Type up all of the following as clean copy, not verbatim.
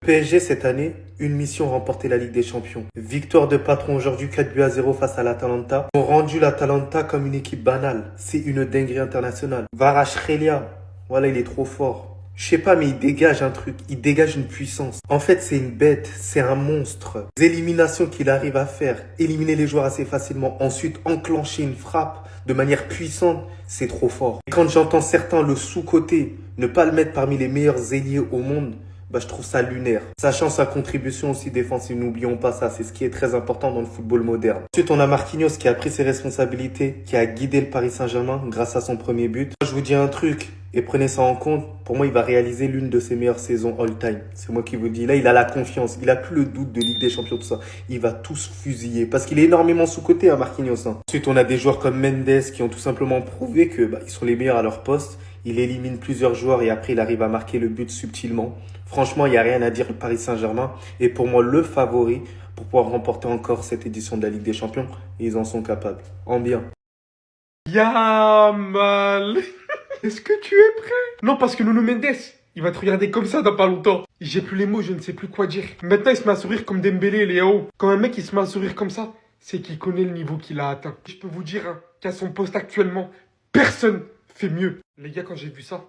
PSG cette année, une mission remporter la Ligue des Champions. Victoire de patron aujourd'hui 4-0 face à l'Atalanta. Ils ont rendu l'Atalanta comme une équipe banale. C'est une dinguerie internationale. Kvaratskhelia, voilà, il est trop fort. Je sais pas, mais il dégage un truc, il dégage une puissance. En fait, c'est une bête, c'est un monstre. Les éliminations qu'il arrive à faire, éliminer les joueurs assez facilement, ensuite enclencher une frappe de manière puissante, c'est trop fort. Et quand j'entends certains le sous-côté, ne pas le mettre parmi les meilleurs ailiers au monde, je trouve ça lunaire. Sachant sa contribution aussi défensive, n'oublions pas ça, c'est ce qui est très important dans le football moderne. Ensuite, on a Marquinhos qui a pris ses responsabilités, qui a guidé le Paris Saint-Germain grâce à son premier but. Je vous dis un truc, et prenez ça en compte, pour moi, il va réaliser l'une de ses meilleures saisons all-time. C'est moi qui vous le dis. Là, il a la confiance, il a plus le doute de Ligue des Champions, tout ça. Il va tous fusiller, parce qu'il est énormément sous-coté, Marquinhos. Ensuite, on a des joueurs comme Mendes qui ont tout simplement prouvé que ils sont les meilleurs à leur poste. Il élimine plusieurs joueurs et après, il arrive à marquer le but subtilement. Franchement, il n'y a rien à dire, le Paris Saint-Germain est pour moi le favori pour pouvoir remporter encore cette édition de la Ligue des Champions. Et ils en sont capables. En bien. Yamal. Est-ce que tu es prêt? Non, parce que Nuno Mendes, il va te regarder comme ça dans pas longtemps. J'ai plus les mots, je ne sais plus quoi dire. Maintenant, il se met à sourire comme Dembélé et Léo. Quand un mec il se met à sourire comme ça, c'est qu'il connaît le niveau qu'il a atteint. Je peux vous dire qu'à son poste actuellement, personne fait mieux. Les gars, quand j'ai vu ça,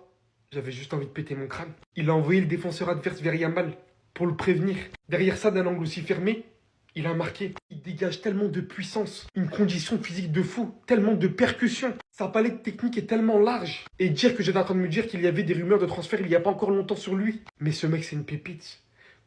j'avais juste envie de péter mon crâne. Il a envoyé le défenseur adverse vers Yamal pour le prévenir. Derrière ça, d'un angle aussi fermé, il a marqué. Il dégage tellement de puissance, une condition physique de fou, tellement de percussion. Sa palette technique est tellement large. Et dire que j'étais en train de me dire qu'il y avait des rumeurs de transfert il n'y a pas encore longtemps sur lui. Mais ce mec, c'est une pépite.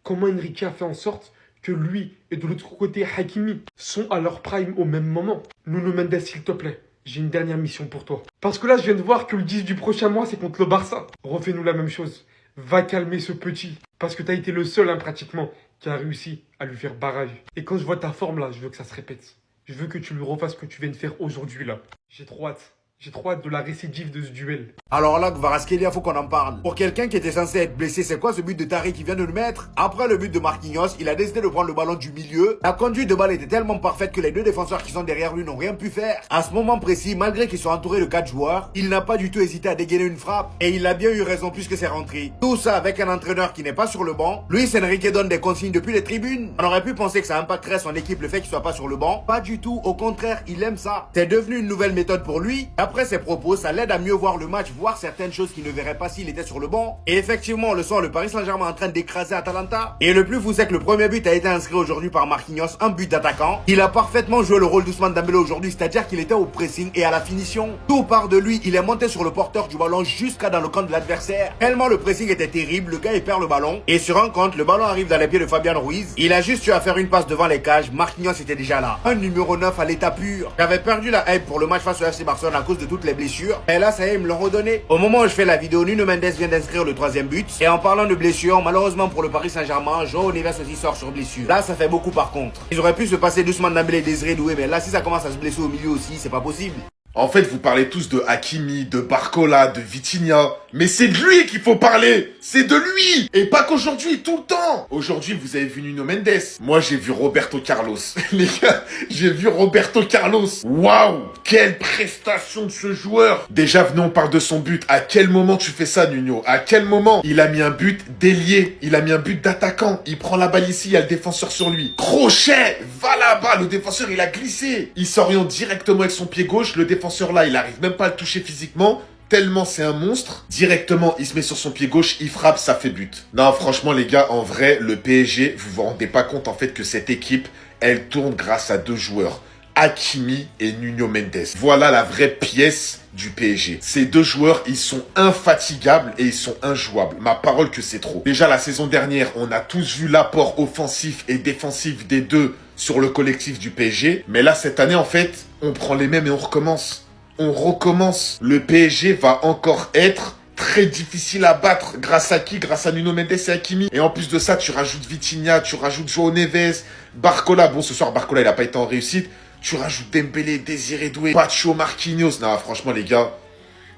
Comment Enrique a fait en sorte que lui et de l'autre côté Hakimi sont à leur prime au même moment? Nuno Mendes, s'il te plaît. J'ai une dernière mission pour toi. Parce que là, je viens de voir que le 10 du prochain mois, c'est contre le Barça. Refais-nous la même chose. Va calmer ce petit. Parce que t'as été le seul, pratiquement, qui a réussi à lui faire barrage. Et quand je vois ta forme, là, je veux que ça se répète. Je veux que tu lui refasses ce que tu viens de faire aujourd'hui, là. J'ai trop hâte. J'ai trop hâte de la récidive de ce duel. Alors là, Kvaratskhelia, faut qu'on en parle. Pour quelqu'un qui était censé être blessé, c'est quoi ce but de Tariq qui vient de le mettre? Après le but de Marquinhos, il a décidé de prendre le ballon du milieu. La conduite de balle était tellement parfaite que les deux défenseurs qui sont derrière lui n'ont rien pu faire. À ce moment précis, malgré qu'ils soient entourés de 4 joueurs, il n'a pas du tout hésité à dégainer une frappe. Et il a bien eu raison puisque c'est rentré. Tout ça avec un entraîneur qui n'est pas sur le banc. Luis Enrique donne des consignes depuis les tribunes. On aurait pu penser que ça impacterait son équipe le fait qu'il soit pas sur le banc. Pas du tout, au contraire, il aime ça. C'est devenu une nouvelle méthode pour lui. Après ses propos, ça l'aide à mieux voir le match, voir certaines choses qu'il ne verrait pas s'il était sur le banc. Et effectivement, on le sent, le Paris Saint-Germain en train d'écraser Atalanta. Et le plus fou, c'est que le premier but a été inscrit aujourd'hui par Marquinhos, un but d'attaquant. Il a parfaitement joué le rôle d'Ousmane Dembélé aujourd'hui, c'est-à-dire qu'il était au pressing et à la finition. Tout part de lui, il est monté sur le porteur du ballon jusqu'à dans le camp de l'adversaire. Tellement le pressing était terrible, le gars il perd le ballon. Et sur un compte, le ballon arrive dans les pieds de Fabian Ruiz. Il a juste eu à faire une passe devant les cages, Marquinhos était déjà là. Un numéro 9 à l'état pur. J'avais perdu la hype pour le match face au FC Barcelone à cause de toutes les blessures. Et là, ça y est, ils me l'ont redonné. Au moment où je fais la vidéo, Nuno Mendes vient d'inscrire le 3e but. Et en parlant de blessures, malheureusement pour le Paris Saint-Germain, João Neves aussi sort sur blessure. Là, ça fait beaucoup par contre. Ils auraient pu se passer doucement Dembélé et Désiré Doué, mais là, si ça commence à se blesser au milieu aussi, c'est pas possible. En fait, vous parlez tous de Hakimi, de Barcola, de Vitinha. Mais c'est de lui qu'il faut parler. C'est de lui. Et pas qu'aujourd'hui, tout le temps. Aujourd'hui, vous avez vu Nuno Mendes. Moi, j'ai vu Roberto Carlos. Les gars, j'ai vu Roberto Carlos. Waouh. Quelle prestation de ce joueur. Déjà, venons, on parle de son but. À quel moment tu fais ça, Nuno? À quel moment? Il a mis un but d'ailier. Il a mis un but d'attaquant. Il prend la balle ici, il y a le défenseur sur lui. Crochet. Va là-bas. Le défenseur, il a glissé. Il s'oriente directement avec son pied gauche. Le défenseur là, il arrive même pas à le toucher physiquement, tellement c'est un monstre. Directement, il se met sur son pied gauche, il frappe, ça fait but. Non, franchement les gars, en vrai, le PSG, vous vous rendez pas compte en fait que cette équipe, elle tourne grâce à 2 joueurs, Hakimi et Nuno Mendes. Voilà la vraie pièce du PSG. Ces 2 joueurs, ils sont infatigables et ils sont injouables. Ma parole que c'est trop. Déjà la saison dernière, on a tous vu l'apport offensif et défensif des deux sur le collectif du PSG. Mais là, cette année, en fait, on prend les mêmes et on recommence. On recommence. Le PSG va encore être très difficile à battre. Grâce à qui? Grâce à Nuno Mendes et Hakimi. Et en plus de ça, tu rajoutes Vitinha, tu rajoutes João Neves, Barcola. Bon, ce soir, Barcola, il a pas été en réussite. Tu rajoutes Dembélé, Désiré Doué, Pacho, Marquinhos. Non, franchement, les gars,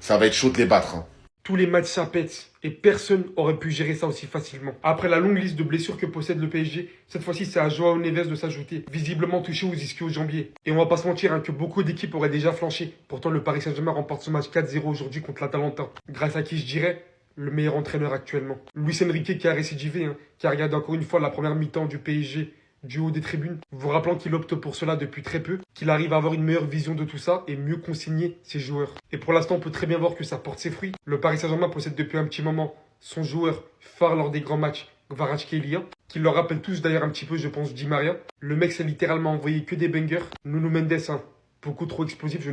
ça va être chaud de les battre. Tous les matchs ça pète. Et personne aurait pu gérer ça aussi facilement. Après la longue liste de blessures que possède le PSG, cette fois-ci c'est à João Neves de s'ajouter. Visiblement touché aux ischio-jambiers. Et on va pas se mentir que beaucoup d'équipes auraient déjà flanché. Pourtant le Paris Saint-Germain remporte ce match 4-0 aujourd'hui contre l'Atalanta. Grâce à qui je dirais? le meilleur entraîneur actuellement. Luis Enrique qui a récidivé, hein, qui a regardé encore une fois la première mi-temps du PSG du haut des tribunes, vous rappelant qu'il opte pour cela depuis très peu, qu'il arrive à avoir une meilleure vision de tout ça et mieux consigner ses joueurs. Et pour l'instant, on peut très bien voir que ça porte ses fruits. Le Paris Saint-Germain possède depuis un petit moment son joueur phare lors des grands matchs, Kvaratskhelia, qui leur rappelle tous d'ailleurs un petit peu, je pense, Di Maria. Le mec s'est littéralement envoyé que des bangers. Nuno Mendes, hein, beaucoup trop explosif, je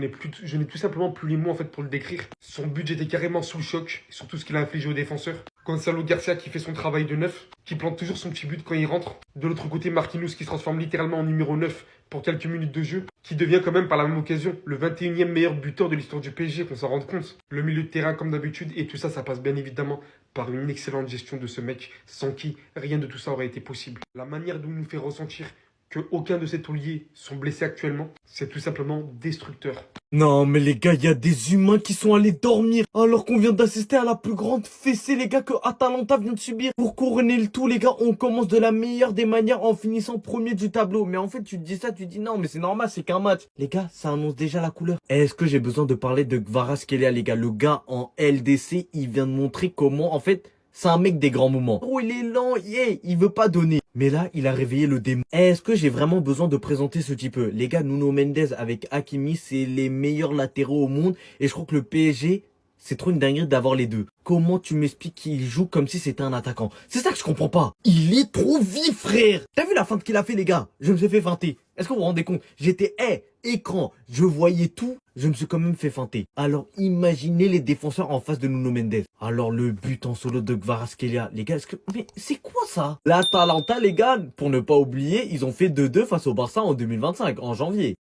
n'ai tout simplement plus les mots en fait pour le décrire. Son but était carrément sous le choc, sur tout ce qu'il a infligé aux défenseurs. Gonzalo Garcia qui fait son travail de neuf, qui plante toujours son petit but quand il rentre. De l'autre côté, Marquinhos qui se transforme littéralement en numéro 9 pour quelques minutes de jeu, qui devient quand même par la même occasion le 21e meilleur buteur de l'histoire du PSG, qu'on s'en rende compte. Le milieu de terrain comme d'habitude, et tout ça, ça passe bien évidemment par une excellente gestion de ce mec, sans qui rien de tout ça aurait été possible. La manière dont il nous fait ressentir qu'aucun de ses tauliers sont blessés actuellement, c'est tout simplement destructeur. Non mais les gars, il y a des humains qui sont allés dormir alors qu'on vient d'assister à la plus grande fessée les gars que Atalanta vient de subir. Pour couronner le tout les gars, on commence de la meilleure des manières en finissant premier du tableau. Mais en fait tu te dis ça, tu te dis non mais c'est normal, c'est qu'un match. Les gars, ça annonce déjà la couleur. Est-ce que j'ai besoin de parler de Kvaratskhelia les gars? Le gars en LDC, il vient de montrer comment en fait c'est un mec des grands moments. Oh il est lent, yeah, il veut pas donner. Mais là, il a réveillé le démon. Est-ce que j'ai vraiment besoin de présenter ce type? Les gars, Nuno Mendes avec Hakimi, c'est les meilleurs latéraux au monde. Et je crois que le PSG, c'est trop une dinguerie d'avoir les deux. Comment tu m'expliques qu'il joue comme si c'était un attaquant? C'est ça que je comprends pas. Il est trop vif, frère. T'as vu la feinte qu'il a fait, les gars? Je me suis fait feinter. Est-ce que vous vous rendez compte? J'étais, écran. Je voyais tout. Je me suis quand même fait feinter. Alors, imaginez les défenseurs en face de Nuno Mendes. Alors, le but en solo de Kvaratskhelia. Les gars, mais c'est quoi ça? L'Atalanta, les gars, pour ne pas oublier, ils ont fait 2-2 face au Barça en 2025, en janvier.